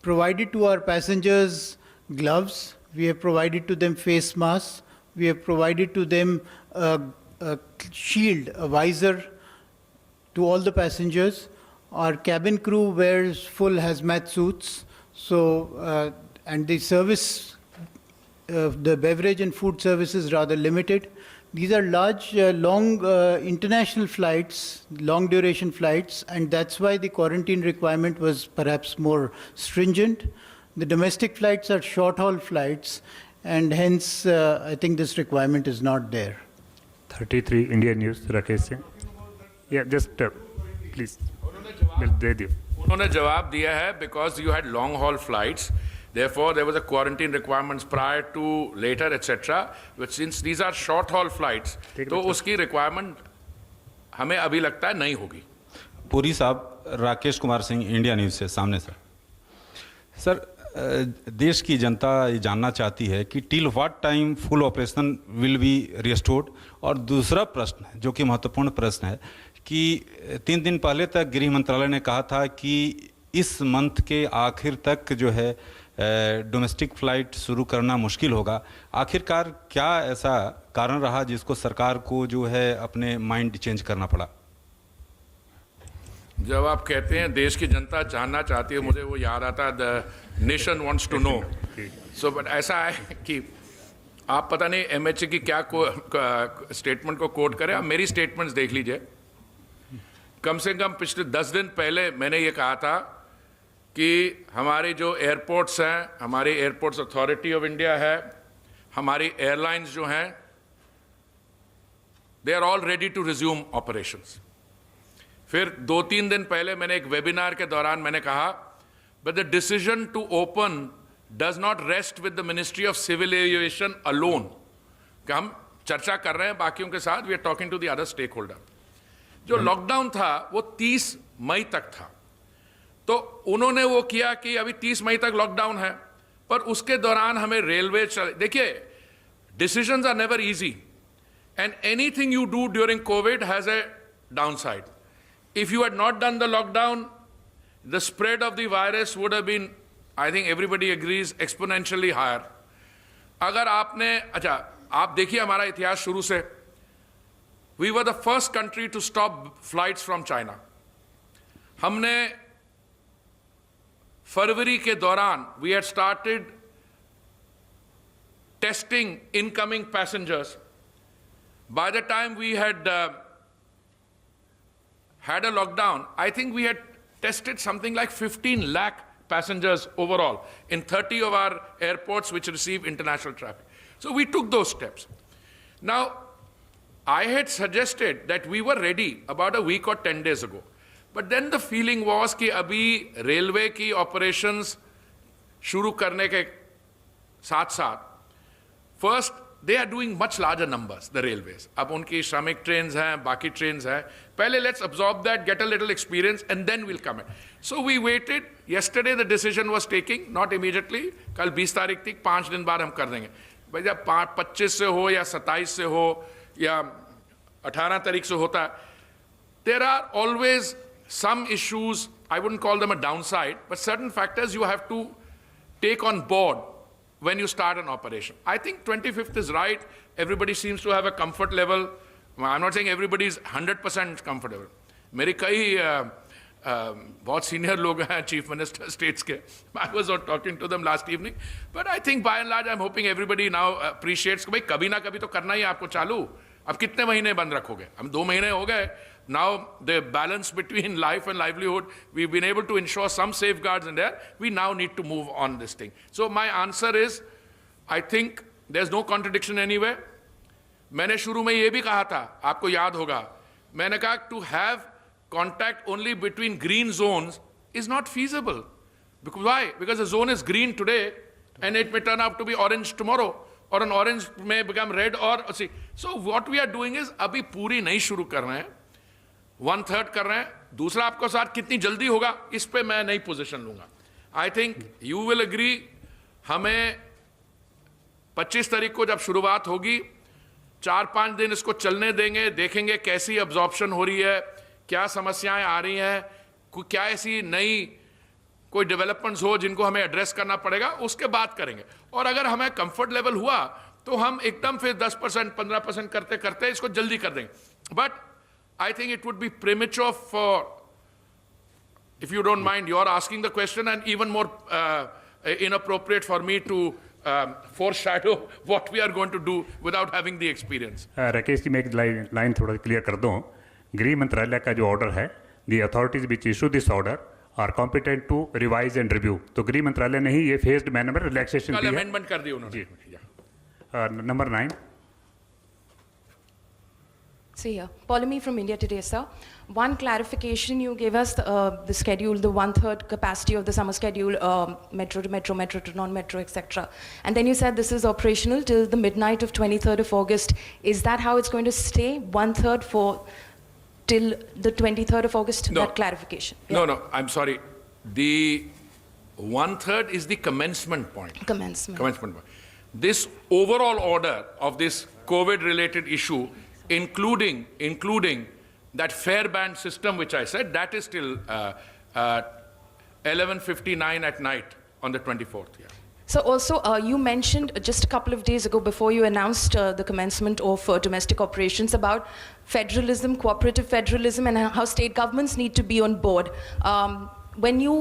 provided to our passengers gloves, we have provided to them face masks, we have provided to them a shield, a visor to all the passengers. Our cabin crew wears full hazmat suits, so and the service, the beverage and food service is rather limited. These are large, long international flights, long duration flights, and that's why the quarantine requirement was perhaps more stringent. The domestic flights are short haul flights, and hence I think this requirement is not there. 33 Indian News, Rakesh Singh. Yeah, just please. दे दियो। उन्होंने जवाब दिया है because you had long haul flights. Therefore, there was a quarantine requirements prior to, later, etc. But since these are short-haul flights, तो उसकी requirement हमें अभी लगता है नहीं होगी। पुरी साहब, राकेश कुमार सिंह, इंडिया न्यूज़ से सामने सर। सर, देश की जनता ये जानना चाहती है कि till what time full operation will be restored. और दूसरा प्रश्न जो कि महत्वपूर्ण प्रश्न है कि 3 दिन पहले तक गृह मंत्रालय ने कहा था कि इस मंथ के आखिर तक जो है डोमेस्टिक फ्लाइट शुरू करना मुश्किल होगा। आखिरकार क्या ऐसा कारण रहा जिसको सरकार को जो है अपने माइंड चेंज करना पड़ा? जब आप कहते हैं देश की जनता जानना चाहती है, मुझे वो याद आता है the nation wants to know. So but ऐसा है कि आप पता नहीं MHA की क्या स्टेटमेंट को कोट करें, आप मेरी स्टेटमेंट्स देख लीजिए। कम से कम पिछले 10 दिन पहले मैंने ये कहा था कि हमारे जो एयरपोर्ट्स हैं, हमारी एयरपोर्ट्स अथॉरिटी ऑफ इंडिया है, हमारी एयरलाइंस जो हैं, they are all ready to resume operations. फिर 2-3 दिन पहले मैंने एक वेबिनार के दौरान मैंने कहा but the decision to open does not rest with the ministry of civil aviation alone, कि हम चर्चा कर रहे हैं बाकियों के साथ, we are talking to the other stake holder. जो लॉकडाउन था वो 30 मई तक था, तो उन्होंने वो किया कि अभी 30 मई तक लॉकडाउन है, पर उसके दौरान हमें रेलवे देखिए decisions are never easy and anything you do during covid has a downside. If you had not done the lockdown, the spread of the virus would have been, I think everybody agrees, exponentially higher. अगर आपने, अच्छा आप देखिए हमारा इतिहास शुरू से, we were the first country to stop flights from China. हमने फरवरी के दौरान we had started testing incoming passengers. By the time we had had a lockdown, I think we had tested something like 15 lakh passengers overall in 30 of our airports which receive international traffic. So we took those steps. Now, I had suggested that we were ready about a week or 10 days ago. But then the feeling was कि अभी railway की operations शुरू करने के साथ साथ, first they are doing much larger numbers, the railways. अब उनकी श्रमिक ट्रेन्स हैं, बाकी ट्रेन्स हैं, पहले let's absorb that, get a little experience and then we'll come in. So we waited. Yesterday the decision was taking, not immediately. कल 20 तारीख थी, 5 दिन बाद हम कर देंगे। भाई जब 25 से हो या 27 से हो या 18 तारीख से होता है, there are always some issues, I wouldn't call them a downside, but certain factors you have to take on board when you start an operation. I think 25th is right. Everybody seems to have a comfort level. I'm not saying everybody is 100% comfortable. मेरे कई बहुत senior लोग हैं chief minister states के. I was not talking to them last evening, but I think by and large I'm hoping everybody now appreciates कि भाई कभी ना कभी तो करना ही आपको चालू. अब कितने महीने बंद रखोगे? हम 2 महीने हो गए. Now the balance between life and livelihood, we've been able to ensure some safeguards in there. We now need to move on this thing. So my answer is, I think there's no contradiction anywhere. मैंने शुरू में ये भी कहा था, आपको याद होगा, मैंने कहा to have contact only between green zones is not feasible. Because why? Because the zone is green today and it may turn out to be orange tomorrow, or an orange may become red or see. So what we are doing is अभी पूरी नहीं शुरू कर रहे हैं, 1/3 कर रहे हैं. दूसरा आपको साथ कितनी जल्दी होगा इस पे मैं नहीं पोजीशन लूंगा. I think you will agree, हमें 25 तारीख को जब शुरुआत होगी 4-5 दिन इसको चलने देंगे, देखेंगे कैसी अब्जॉर्प्शन हो रही है, क्या समस्याएं आ रही हैं, क्या ऐसी नई कोई डेवलपमेंट्स हो जिनको हमें एड्रेस करना पड़ेगा, उसके बाद करेंगे. और अगर हमें कंफर्ट लेवल हुआ तो हम एकदम फिर 10% 15% करते करते इसको जल्दी कर देंगे. But I think it would be premature for, if you don't mind, you're asking the question, and even more inappropriate for me to foreshadow what we are going to do without having the experience. Rakesh ji, मैं एक line थोड़ा clear कर दूं. गृह मंत्रालय का जो order है, the authorities which issue this order are competent to revise and review. तो गृह मंत्रालय ने ही ये फेज्ड मैनर में रिलैक्सेशन दी है. अमेंडमेंट कर दी उन्होंने. Number 9. So here, Polemy from India Today, sir. One clarification, you gave us the schedule, the 1/3 capacity of the summer schedule, metro to metro, metro to non-metro, etc. And then you said this is operational till the midnight of 23rd of August. Is that how it's going to stay? 1/3 for till the 23rd of August? No. That clarification. No, I'm sorry. The 1/3 is the commencement point. Commencement point. This overall order of this COVID-related issue, including that fare band system which I said, that is till 11:59 at night on the 24th. Yeah. So also, you mentioned just a couple of days ago before you announced the commencement of domestic operations about federalism, cooperative federalism, and how state governments need to be on board. When you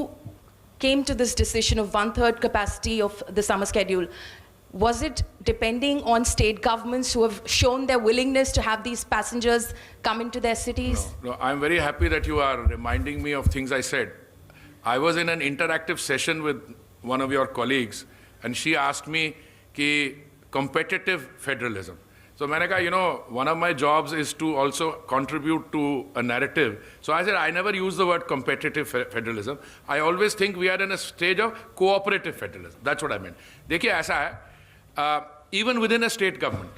came to this decision of 1/3 capacity of the summer schedule, was it depending on state governments who have shown their willingness to have these passengers come into their cities? No, I'm very happy that you are reminding me of things I said. I was in an interactive session with one of your colleagues, and she asked me ki competitive federalism. So मैंने कहा, one of my jobs is to also contribute to a narrative. So I said, I never use the word competitive federalism. I always think we are in a stage of cooperative federalism. That's what I meant. देखिए ऐसा है, even within a state government,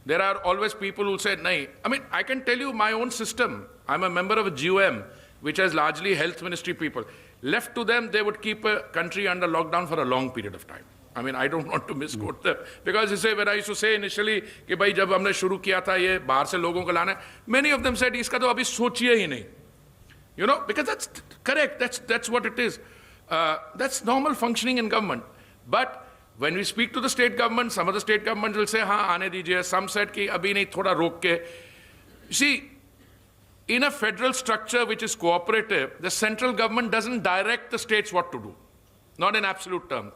there are always people who say, nahi. I mean, I can tell you my own system. I'm a member of a GOM, which has largely health ministry people. Left to them, they would keep a country under lockdown for a long period of time. I mean, I don't want to misquote them. Because you say, when I used to say initially, कि भाई जब हमने शुरू किया था ये बाहर से लोगों को लाना है, many of them said, इसका तो अभी सोचिए ही नहीं. Because that's correct. That's what it is. That's normal functioning in government. But when we speak to the state government, some of the state governments will say, हाँ आने दीजिए. Some said कि अभी नहीं, थोड़ा रोक के. See, in a federal structure which is cooperative, the central government doesn't direct the states what to do, not in absolute terms.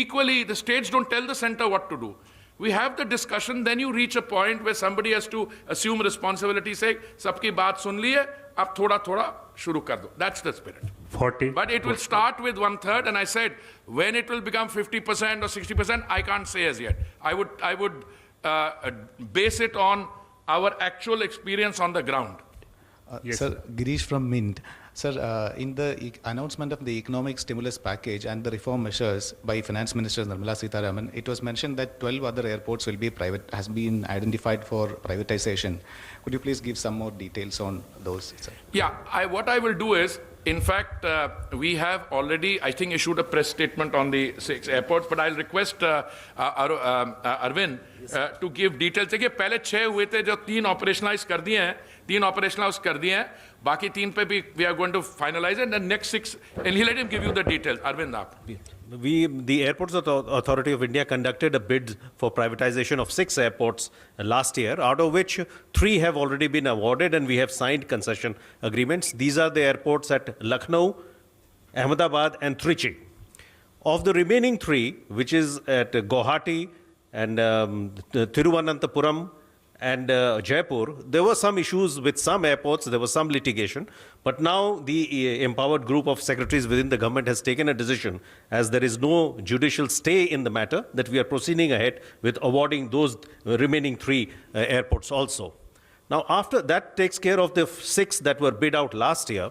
Equally, the states don't tell the center what to do. We have the discussion, then you reach a point where somebody has to assume responsibility, say, सबकी बात सुन ली है, अब थोड़ा शुरू कर दो. That's the spirit. 40. But it will start with 1/3, and I said, when it will become 50% or 60%, I can't say as yet. I would base it on our actual experience on the ground. Yes, Sir, Girish from Mint. Sir, in the announcement of the economic stimulus package and the reform measures by Finance Minister Nirmala Sitharaman, it was mentioned that 12 other airports will be has been identified for privatization. Could you please give some more details on those, sir? Yeah, what I will do is, in fact, we have already, I think, issued a press statement on the 6 airports, but I'll request Arvind to give details. देखिए पहले 6 हुए थे जो 3 operationalise कर दिए हैं, 3 operationalise कर दिए हैं, बाकी 3 पे भी we are going to finalize it, and the next 6, and let him give you the details. Arvind, आप. the Airports Authority of India conducted a bid for privatization of 6 airports last year, out of which 3 have already been awarded and we have signed concession agreements. These are the airports at Lucknow, Ahmedabad and Trichy. Of the remaining 3, which is at Guwahati and Thiruvananthapuram and Jaipur, there were some issues with some airports, there was some litigation, but now the empowered group of secretaries within the government has taken a decision, as there is no judicial stay in the matter, that we are proceeding ahead with awarding those remaining 3 airports also. Now, after that takes care of the 6 that were bid out last year.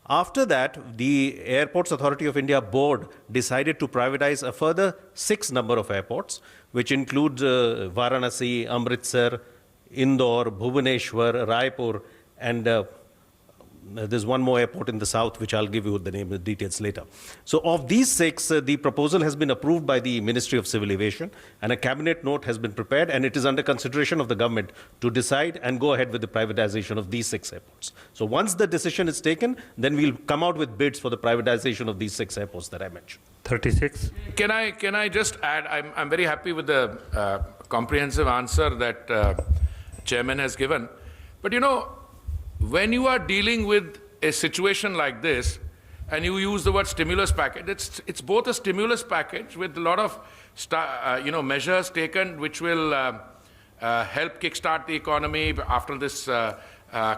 After that, the Airports Authority of India board decided to privatize a further 6 number of airports, which includes Varanasi, Amritsar, Indore, Bhubaneswar, Raipur, and there's one more airport in the south, which I'll give you the name and details later. So of these 6, the proposal has been approved by the Ministry of Civil Aviation, and a cabinet note has been prepared, and it is under consideration of the government to decide and go ahead with the privatization of these 6 airports. So once the decision is taken, then we'll come out with bids for the privatization of these 6 airports that I mentioned. 36. Can I just add, I'm very happy with the comprehensive answer that Chairman has given. But you know, when you are dealing with a situation like this, and you use the word stimulus package, it's both a stimulus package with a lot of measures taken which will help kickstart the economy after this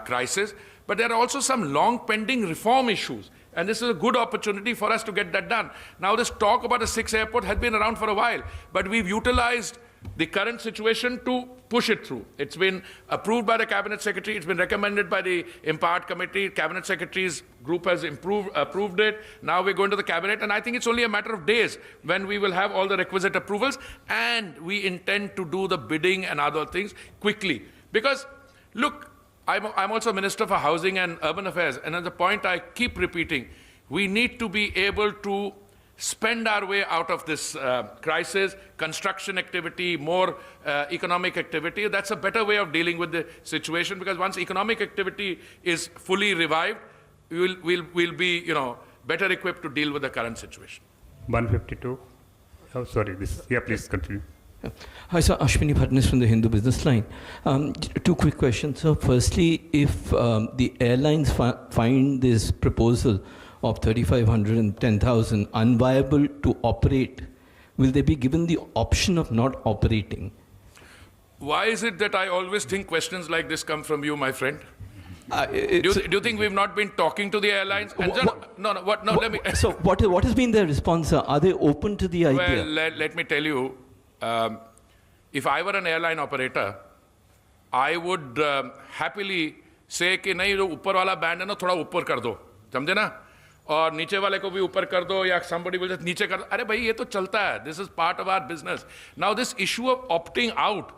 crisis. But there are also some long pending reform issues. And this is a good opportunity for us to get that done. Now, this talk about a 6 airport has been around for a while, but we've utilized the current situation to push it through. It's been approved by the Cabinet Secretary. It's been recommended by the Empowered Committee. Cabinet Secretary's group has approved it. Now we're going to the Cabinet, and I think it's only a matter of days when we will have all the requisite approvals, and we intend to do the bidding and other things quickly. Because, look, I'm also Minister for Housing and Urban Affairs, and at the point I keep repeating, we need to be able to spend our way out of this crisis, construction activity, more economic activity. That's a better way of dealing with the situation, because once economic activity is fully revived, we'll be better equipped to deal with the current situation. 152. Oh, sorry. Please continue. Hi, sir. Ashwini Bhatnagar from the Hindu Business Line. 2 quick questions. So, firstly, if the airlines find this proposal of 3,500 and 10,000 unviable to operate, will they be given the option of not operating? Why is it that I always think questions like this come from you, my friend? Do you think we've not been talking to the airlines? So what has been their response, sir? Are they open to the idea? Well, let me tell you, if I were an airline operator, I would happily say कि नहीं जो ऊपर वाला band है ना थोड़ा ऊपर कर दो, समझे ना? और नीचे वाले को भी ऊपर कर दो, या somebody will just नीचे कर दो. अरे भाई ये तो चलता है. This is part of our business. Now this issue of opting out,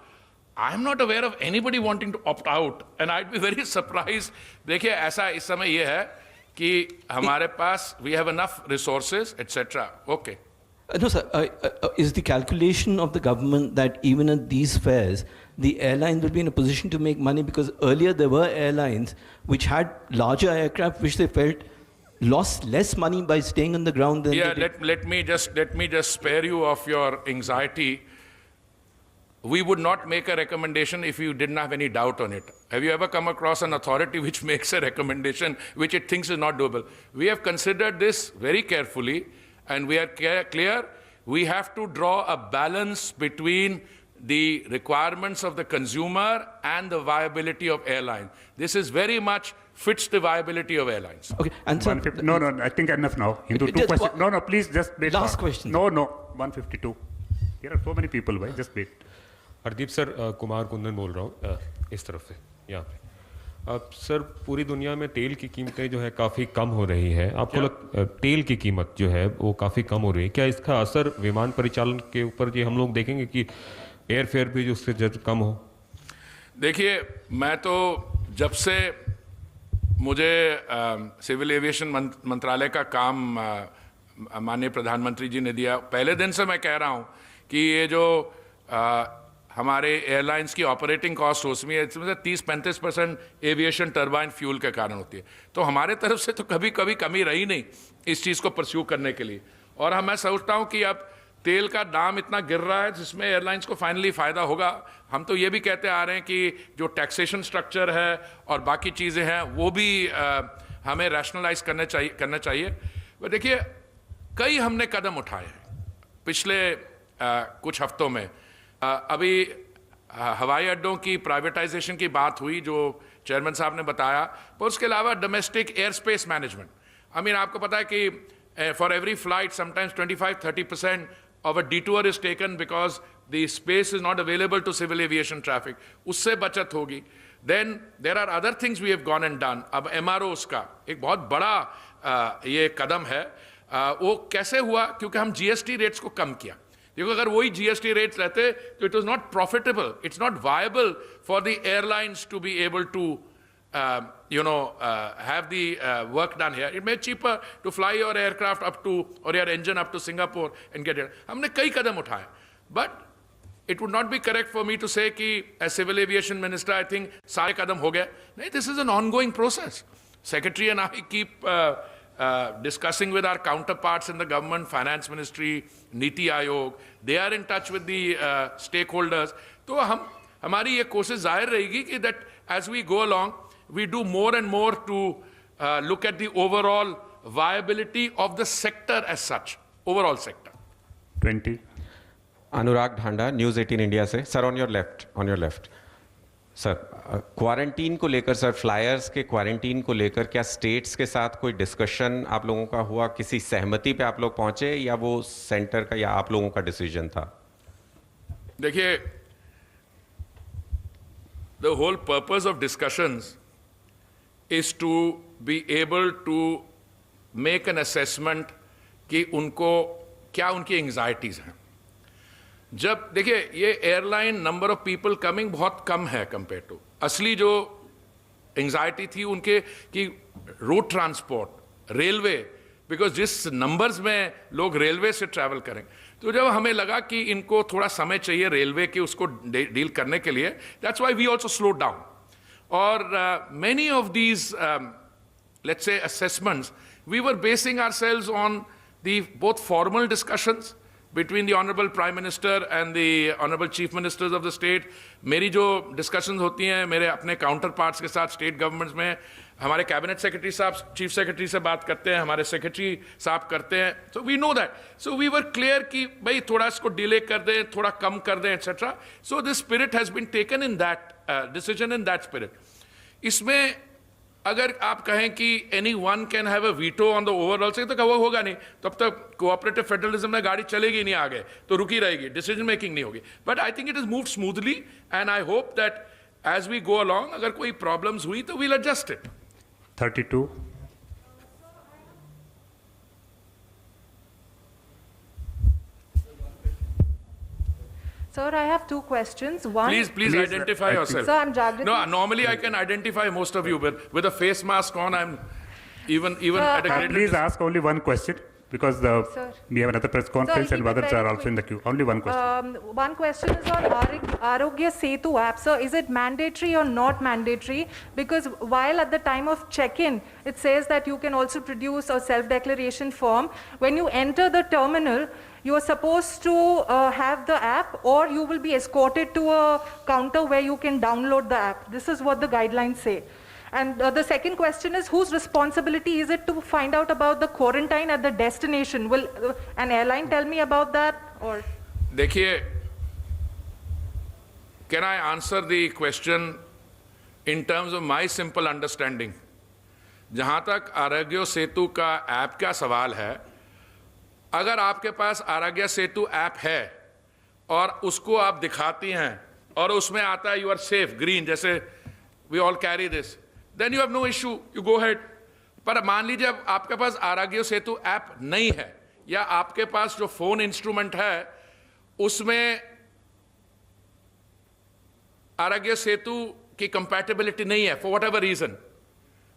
I'm not aware of anybody wanting to opt out, and I'd be very surprised. देखिए ऐसा इस समय ये है कि हमारे पास we have enough resources, etc. Okay. No, sir. Is the calculation of the government that even at these fares, the airline will be in a position to make money? Because earlier there were airlines which had larger aircraft which they felt lost less money by staying on the ground than yeah, let me just spare you of your anxiety. We would not make a recommendation if you didn't have any doubt on it. Have you ever come across an authority which makes a recommendation which it thinks is not doable? We have considered this very carefully, and we are clear we have to draw a balance between the requirements of the consumer and the viability of airline. This is very much fits the viability of airlines. Okay, and so No, I think enough now. Into 2 questions. No, please just wait. Last question. No, 152. There are so many people, भाई, just wait. Hardeep sir, Kumar Kundan बोल रहा हूँ इस तरफ से यहाँ पे. अब सर पूरी दुनिया में तेल की कीमतें जो है काफ़ी कम हो रही है. आपको तेल की कीमत जो है वो काफ़ी कम हो रही है. क्या इसका असर विमान परिचालन के ऊपर जी हम लोग देखेंगे कि एयर फेयर भी जो उससे कम हो? देखिए, मैं तो जब से मुझे सिविल एविएशन मंत्रालय का काम माननीय प्रधानमंत्री जी ने दिया, पहले दिन से मैं कह रहा हूँ कि ये जो हमारे एयरलाइंस की ऑपरेटिंग कॉस्ट उसमें 30-35% एविएशन टर्बाइन फ्यूल के कारण होती है. तो हमारे तरफ से तो कभी कमी रही नहीं इस चीज़ को परस्यू करने के लिए. और मैं सोचता हूं कि अब तेल का दाम इतना गिर रहा है जिसमें एयरलाइंस को फाइनली फ़ायदा होगा। हम तो ये भी कहते आ रहे हैं कि जो टैक्सेशन स्ट्रक्चर है और बाकी चीज़ें हैं वो भी हमें रैशनलाइज करना चाहिए। पर देखिए, कई हमने कदम उठाए हैं पिछले कुछ हफ्तों में। अभी हवाई अड्डों की प्राइवेटाइजेशन की बात हुई जो चेयरमैन साहब ने बताया, पर उसके अलावा domestic air space management. I mean, आपको पता है कि for every flight sometimes 25-30% of a detour is taken because the space is not available to civil aviation traffic. उससे बचत होगी। Then there are other things we have gone and done. अब MROs का एक बहुत बड़ा ये कदम है। वो कैसे हुआ? क्योंकि हम GST रेट्स को कम किया। देखो, अगर वही GST रेट्स रहते तो it was not profitable, it's not viable for the airlines to be able to have the work done here. It may be cheaper to fly your aircraft up to, or your engine up to Singapore and get it. हमने कई कदम उठाए, but it would not be correct for me to say कि as civil aviation minister I think सारे कदम हो गए। नहीं, this is an ongoing process. Secretary and I keep discussing with our counterparts in the government, finance ministry, Niti Aayog. They are in touch with the stakeholders. तो हमारी ये कोशिश जाहिर रहेगी कि that as we go along, we do more and more to look at the overall viability of the sector as such, overall sector. 20. Anurag Dhanda, news 18 India से। Sir, on your left sir, quarantine को लेकर, sir flyers के quarantine को लेकर क्या states के साथ कोई डिस्कशन आप लोगों का हुआ? किसी सहमति पे आप लोग पहुंचे या वो सेंटर का या आप लोगों का डिसीजन था? देखिए, the whole purpose of discussions is to be able to make an assessment कि उनको क्या उनकी एंग्जाइटीज हैं। जब देखिए, ये airline number of people coming बहुत कम है कंपेयर टू असली जो एंग्जाइटी थी उनके कि रोड ट्रांसपोर्ट, रेलवे, बिकॉज जिस नंबर्स में लोग रेलवे से ट्रैवल करें, तो जब हमें लगा कि इनको थोड़ा समय चाहिए रेलवे के उसको डील करने के लिए, that's why we also slow down. और many of these let's say assessments, we were basing ourselves on the both formal discussions between the Honorable Prime Minister and the Honorable Chief Ministers of the state. मेरी जो discussions होती हैं मेरे अपने counterparts के साथ state governments में, हमारे cabinet secretary साहब chief secretary से बात करते हैं, हमारे secretary साहब करते हैं, so we know that. So we were clear कि भाई थोड़ा इसको delay कर दें, थोड़ा कम कर दें, etc. So this spirit has been taken in that decision in that spirit. इसमें अगर आप कहें कि any one can have a veto on the overall से, तो वो होगा नहीं। तब तक कोऑपरेटिव फेडरलिज्म में गाड़ी चलेगी नहीं, आगे तो रुकी रहेगी, डिसीजन मेकिंग नहीं होगी। But I think it is moved smoothly and I hope that as we go along अगर कोई प्रॉब्लम्स हुई तो we'll adjust it. 32. Sir, I have two questions. One, Please identify yourself. Sir, I'm Jagriti. No, normally I can identify most of you, but with a face mask on, I'm even at a greater Please ask only one question because Sir. we have another press conference keep and it others very are also in the queue. Only one question. One question is on Arogya Setu app. Sir, is it mandatory or not mandatory? Because while at the time of check-in, it says that you can also produce a self-declaration form. When you enter the terminal, you are supposed to have the app, or you will be escorted to a counter where you can download the app. This is what the guidelines say. And the second question is, whose responsibility is it to find out about the quarantine at the destination? Will an airline tell me about that, or? देखिए, can I answer the question in terms of my simple understanding? जहाँ तक आरोग्य सेतु का app का सवाल है, अगर आपके पास आरोग्य सेतु ऐप है और उसको आप दिखाती हैं और उसमें आता है यू आर सेफ ग्रीन, जैसे we all carry this, then you have no issue, you go head. पर मान लीजिए अब आपके पास आरोग्य सेतु ऐप नहीं है या आपके पास जो फोन इंस्ट्रूमेंट है उसमें आरोग्य सेतु की कंपैटिबिलिटी नहीं है फॉर वट एवर रीजन,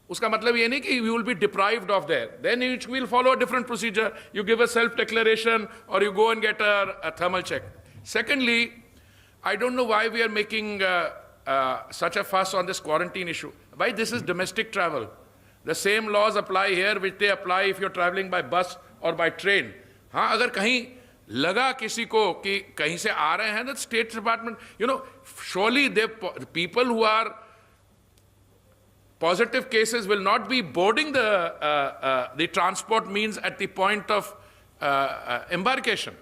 उसका मतलब ये नहीं कि you will be deprived of there, then you will follow a different procedure, you give a self declaration और you go and get a thermal check. Secondly, I don't know why we are making such a fuss on this quarantine issue. Why? This is domestic travel. The same laws apply here which they apply if you're traveling by bus or by train. हाँ, अगर कहीं लगा किसी को कि कहीं से आ रहे हैं, that state department, you know, surely the people who are positive cases will not be boarding the transport means at the point of embarkation.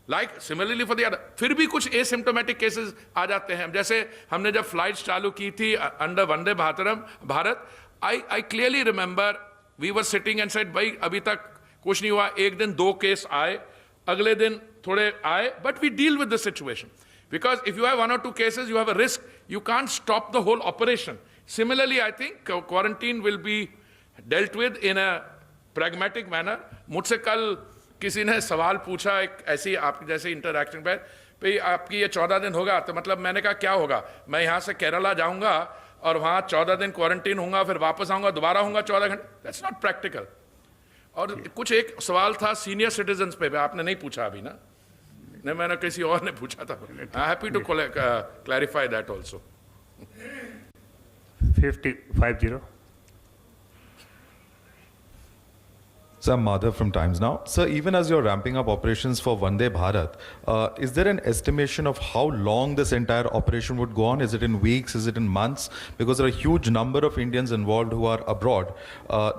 Like similarly for the other, फिर भी कुछ asymptomatic cases आ जाते हैं. जैसे हमने जब flights चालू की थी under Vande Bharat, I clearly remember we were sitting and said, भाई अभी तक कुछ नहीं हुआ, एक दिन 2 केस आए, अगले दिन थोड़े आए, but we deal with the situation. Because if you have 1 or 2 cases, you have a risk, you can't stop the whole operation. Similarly, I think quarantine will be dealt with in a pragmatic manner. मुझसे कल किसी ने सवाल पूछा एक ऐसी आपकी जैसे इंटरैक्शन पे, भाई आपकी ये 14 दिन होगा, तो मतलब मैंने कहा क्या होगा, मैं यहाँ से केरला जाऊँगा और वहाँ 14 दिन क्वारंटीन होऊंगा, फिर वापस आऊँगा, दोबारा होऊंगा 14 घंटे. That's not practical. और कुछ एक सवाल था सीनियर सिटीजन्स पे, आपने नहीं पूछा अभी ना, नहीं मैंने किसी और ने पूछा था. I happy to clarify that also. 50. So I'm Madhav from Times Now. Sir, even as you're ramping up operations for Vande Bharat, is there an estimation of how long this entire operation would go on? Is it in weeks? Is it in months? Because there are a huge number of Indians involved who are abroad.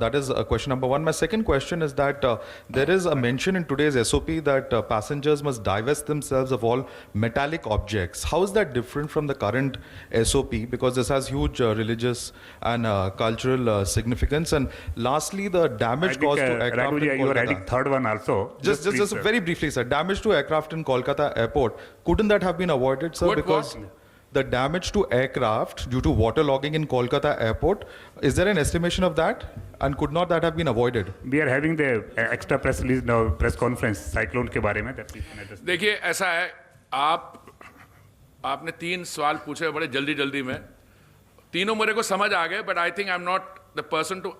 That is question number one. My second question is that there is a mention in today's SOP that passengers must divest themselves of all metallic objects. How is that different from the current SOP? Because this has huge religious and cultural significance. And lastly, the damage caused to aircraft. Raghu, in you are Kolkata. adding third one also. Just very briefly, sir. Damage to aircraft in Kolkata airport. Couldn't that have been avoided, sir? Because the damage to aircraft due to waterlogging in Kolkata airport, is there an estimation of that? And could not that have been avoided? We are having the extra press release now, press conference, cyclone के बारे में. देखिए ऐसा है, आपने 3 सवाल पूछे बड़े जल्दी में, तीनों मेरे को समझ आ गए, but I think I'm not the person to